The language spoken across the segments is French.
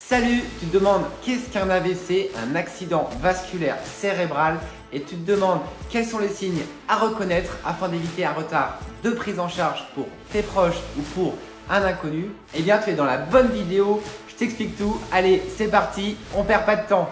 Salut, tu te demandes qu'est-ce qu'un AVC, un accident vasculaire cérébral, et tu te demandes quels sont les signes à reconnaître afin d'éviter un retard de prise en charge pour tes proches ou pour un inconnu. Eh bien, tu es dans la bonne vidéo, je t'explique tout. Allez, c'est parti, on perd pas de temps.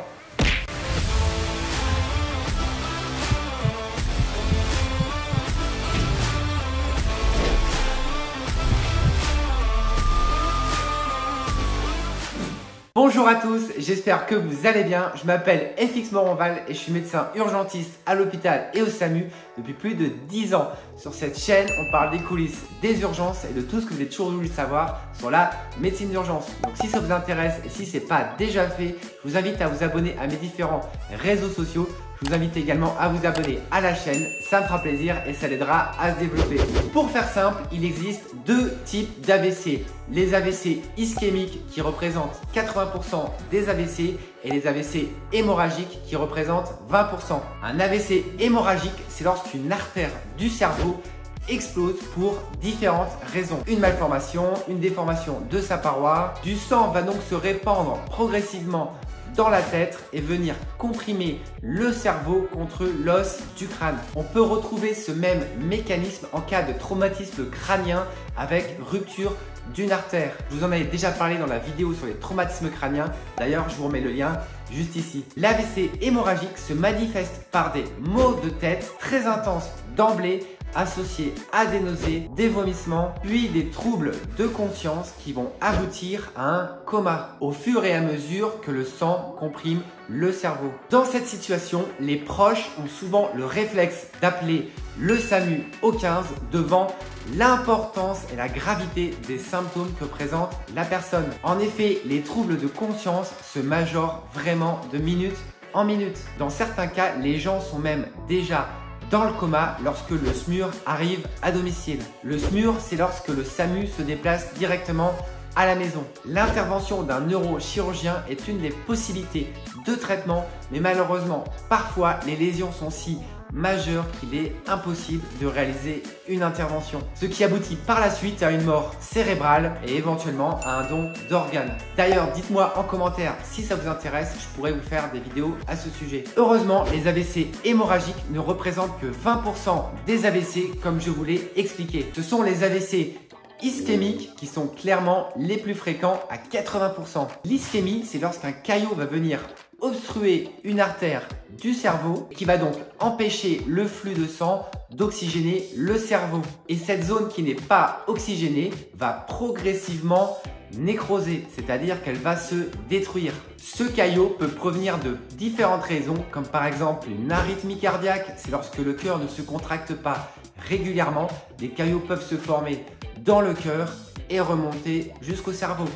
Bonjour à tous, j'espère que vous allez bien. Je m'appelle FX Moronval et je suis médecin urgentiste à l'hôpital et au SAMU depuis plus de 10 ans. Sur cette chaîne, on parle des coulisses, des urgences et de tout ce que vous avez toujours voulu savoir sur la médecine d'urgence. Donc si ça vous intéresse et si ce n'est pas déjà fait, je vous invite à vous abonner à mes différents réseaux sociaux. Je vous invite également à vous abonner à la chaîne, ça me fera plaisir et ça l'aidera à se développer. Pour faire simple, il existe deux types d'AVC. Les AVC ischémiques qui représentent 80% des AVC et les AVC hémorragiques qui représentent 20%. Un AVC hémorragique, c'est lorsqu'une artère du cerveau explose pour différentes raisons. Une malformation, une déformation de sa paroi. Du sang va donc se répandre progressivement dans la tête et venir comprimer le cerveau contre l'os du crâne. On peut retrouver ce même mécanisme en cas de traumatisme crânien avec rupture d'une artère. Je vous en avais déjà parlé dans la vidéo sur les traumatismes crâniens. D'ailleurs, je vous remets le lien juste ici. L'AVC hémorragique se manifeste par des maux de tête très intenses d'emblée, associés à des nausées, des vomissements, puis des troubles de conscience qui vont aboutir à un coma au fur et à mesure que le sang comprime le cerveau. Dans cette situation, les proches ont souvent le réflexe d'appeler le SAMU au 15 devant l'importance et la gravité des symptômes que présente la personne. En effet, les troubles de conscience se majorent vraiment de minute en minute. Dans certains cas, les gens sont même déjà dans le coma lorsque le SMUR arrive à domicile. Le SMUR, c'est lorsque le SAMU se déplace directement à la maison. L'intervention d'un neurochirurgien est une des possibilités de traitement, mais malheureusement, parfois, les lésions sont si majeures qu'il est impossible de réaliser une intervention. Ce qui aboutit par la suite à une mort cérébrale et éventuellement à un don d'organes. D'ailleurs, dites-moi en commentaire si ça vous intéresse, je pourrais vous faire des vidéos à ce sujet. Heureusement, les AVC hémorragiques ne représentent que 20% des AVC comme je vous l'ai expliqué. Ce sont les AVC ischémiques qui sont clairement les plus fréquents à 80%. L'ischémie, c'est lorsqu'un caillot va venir obstruer une artère du cerveau qui va donc empêcher le flux de sang d'oxygéner le cerveau. Et cette zone qui n'est pas oxygénée va progressivement nécroser, c'est-à-dire qu'elle va se détruire. Ce caillot peut provenir de différentes raisons, comme par exemple une arythmie cardiaque, c'est lorsque le cœur ne se contracte pas régulièrement. Des caillots peuvent se former dans le cœur et remonter jusqu'au cerveau.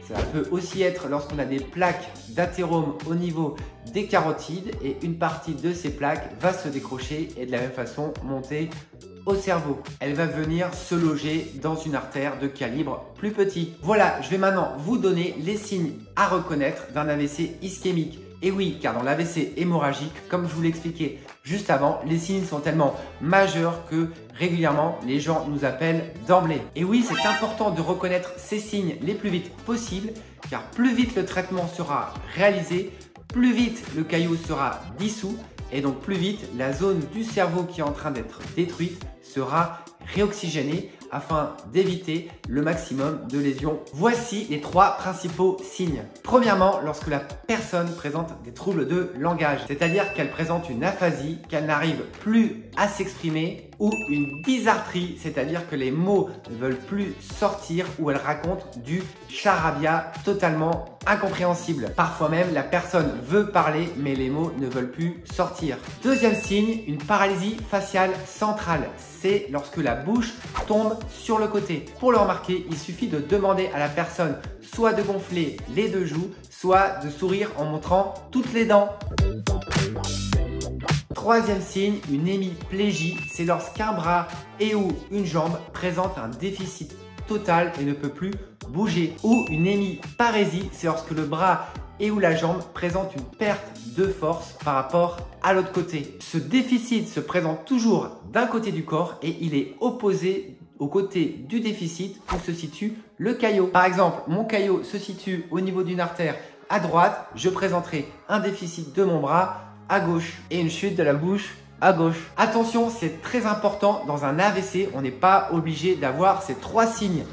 Ça peut aussi être lorsqu'on a des plaques d'athérome au niveau des carotides et une partie de ces plaques va se décrocher et de la même façon monter au cerveau. Elle va venir se loger dans une artère de calibre plus petit. Voilà, je vais maintenant vous donner les signes à reconnaître d'un AVC ischémique. Et oui, car dans l'AVC hémorragique, comme je vous l'expliquais juste avant, les signes sont tellement majeurs que régulièrement les gens nous appellent d'emblée. Et oui, c'est important de reconnaître ces signes les plus vite possible, car plus vite le traitement sera réalisé, plus vite le caillot sera dissous et donc plus vite la zone du cerveau qui est en train d'être détruite sera réoxygénée afin d'éviter le maximum de lésions. Voici les trois principaux signes. Premièrement, lorsque la personne présente des troubles de langage, c'est-à-dire qu'elle présente une aphasie, qu'elle n'arrive plus à s'exprimer, ou une dysarthrie, c'est-à-dire que les mots ne veulent plus sortir, ou elle raconte du charabia totalement incompréhensible. Parfois même, la personne veut parler, mais les mots ne veulent plus sortir. Deuxième signe, une paralysie faciale centrale. C'est lorsque la bouche tombe sur le côté. Pour le remarquer, il suffit de demander à la personne soit de gonfler les deux joues, soit de sourire en montrant toutes les dents. Troisième signe, une hémiplégie, c'est lorsqu'un bras et ou une jambe présente un déficit total et ne peut plus bouger. Ou une hémiparésie, c'est lorsque le bras et où la jambe présente une perte de force par rapport à l'autre côté. Ce déficit se présente toujours d'un côté du corps et il est opposé au côté du déficit où se situe le caillot. Par exemple, mon caillot se situe au niveau d'une artère À droite, je présenterai un déficit de mon bras à gauche et une chute de la bouche à gauche. Attention, c'est très important dans un AVC, on n'est pas obligé d'avoir ces 3 signes.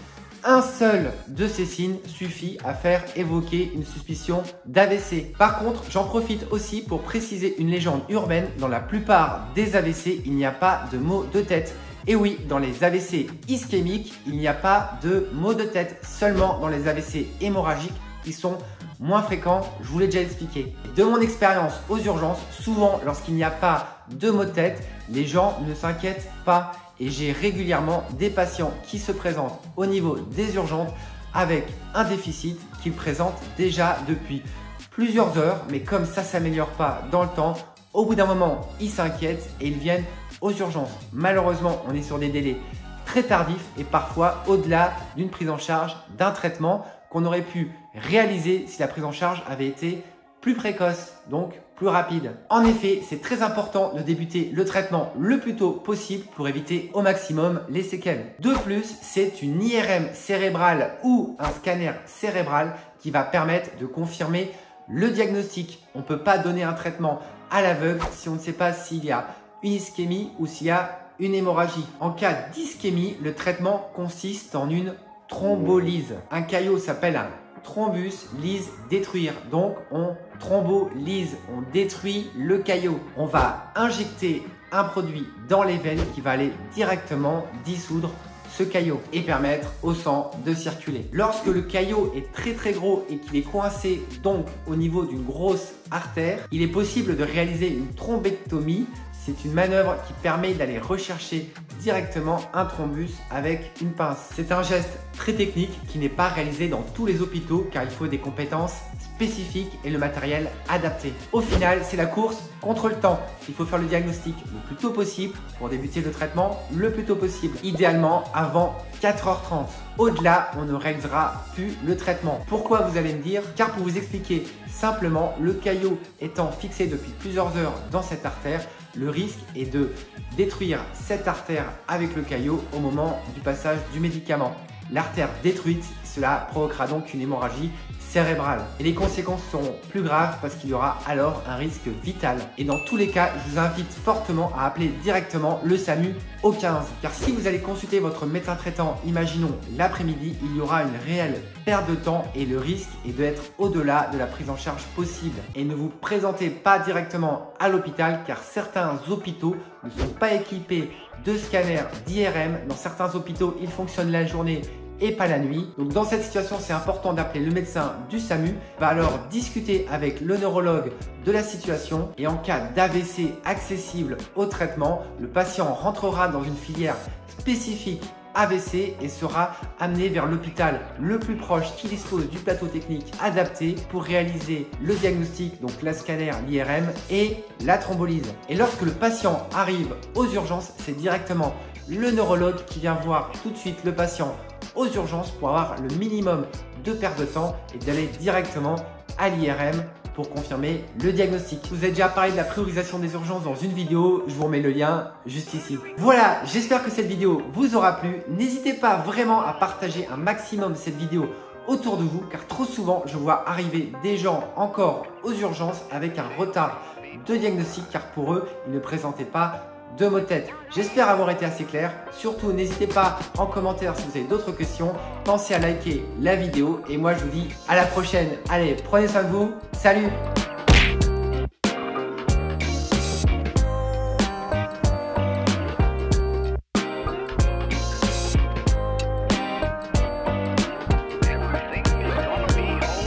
Un seul de ces signes suffit à faire évoquer une suspicion d'AVC. Par contre, j'en profite aussi pour préciser une légende urbaine. Dans la plupart des AVC, il n'y a pas de maux de tête. Et oui, dans les AVC ischémiques, il n'y a pas de maux de tête. Seulement dans les AVC hémorragiques, qui sont moins fréquents, je vous l'ai déjà expliqué. De mon expérience aux urgences, souvent lorsqu'il n'y a pas de maux de tête, les gens ne s'inquiètent pas. Et j'ai régulièrement des patients qui se présentent au niveau des urgences avec un déficit qu'ils présentent déjà depuis plusieurs heures. Mais comme ça ne s'améliore pas dans le temps, au bout d'un moment, ils s'inquiètent et ils viennent aux urgences. Malheureusement, on est sur des délais très tardifs et parfois au-delà d'une prise en charge, d'un traitement qu'on aurait pu réaliser si la prise en charge avait été plus précoce, donc plus rapide. En effet, c'est très important de débuter le traitement le plus tôt possible pour éviter au maximum les séquelles. De plus, c'est une IRM cérébrale ou un scanner cérébral qui va permettre de confirmer le diagnostic. On ne peut pas donner un traitement à l'aveugle si on ne sait pas s'il y a une ischémie ou s'il y a une hémorragie. En cas d'ischémie, le traitement consiste en une thrombolyse. Un caillot s'appelle un thrombus, lyse, détruire. Donc, on thrombolyse, on détruit le caillot. On va injecter un produit dans les veines qui va aller directement dissoudre ce caillot et permettre au sang de circuler. Lorsque le caillot est très gros et qu'il est coincé donc au niveau d'une grosse artère, il est possible de réaliser une thrombectomie. C'est une manœuvre qui permet d'aller rechercher directement un thrombus avec une pince. C'est un geste très technique qui n'est pas réalisé dans tous les hôpitaux car il faut des compétences spécifiques et le matériel adapté. Au final, c'est la course contre le temps. Il faut faire le diagnostic le plus tôt possible pour débuter le traitement le plus tôt possible. Idéalement avant 4h30. Au-delà, on ne réalisera plus le traitement. Pourquoi vous allez me dire? Car pour vous expliquer simplement, le caillot étant fixé depuis plusieurs heures dans cette artère, le risque est de détruire cette artère avec le caillot au moment du passage du médicament. L'artère détruite, cela provoquera donc une hémorragie cérébrale. Et les conséquences seront plus graves parce qu'il y aura alors un risque vital. Et dans tous les cas, je vous invite fortement à appeler directement le SAMU au 15. Car si vous allez consulter votre médecin traitant, imaginons l'après-midi, il y aura une réelle perte de temps et le risque est d'être au-delà de la prise en charge possible. Et ne vous présentez pas directement à l'hôpital car certains hôpitaux ne sont pas équipés de scanners d'IRM. Dans certains hôpitaux, ils fonctionnent la journée et pas la nuit. Donc dans cette situation, c'est important d'appeler le médecin du SAMU, va alors discuter avec le neurologue de la situation et en cas d'AVC accessible au traitement, le patient rentrera dans une filière spécifique AVC et sera amené vers l'hôpital le plus proche qui dispose du plateau technique adapté pour réaliser le diagnostic, donc la scanner, l'IRM et la thrombolyse. Et lorsque le patient arrive aux urgences, c'est directement le neurologue qui vient voir tout de suite le patient aux urgences pour avoir le minimum de perte de temps et d'aller directement à l'IRM pour confirmer le diagnostic. Je vous ai déjà parlé de la priorisation des urgences dans une vidéo, je vous remets le lien juste ici. Voilà, j'espère que cette vidéo vous aura plu. N'hésitez pas vraiment à partager un maximum cette vidéo autour de vous car trop souvent je vois arriver des gens encore aux urgences avec un retard de diagnostic car pour eux, ils ne présentaient pas de maux de tête. J'espère avoir été assez clair. Surtout, n'hésitez pas en commentaire si vous avez d'autres questions. Pensez à liker la vidéo et moi je vous dis à la prochaine. Allez, prenez soin de vous. Salut!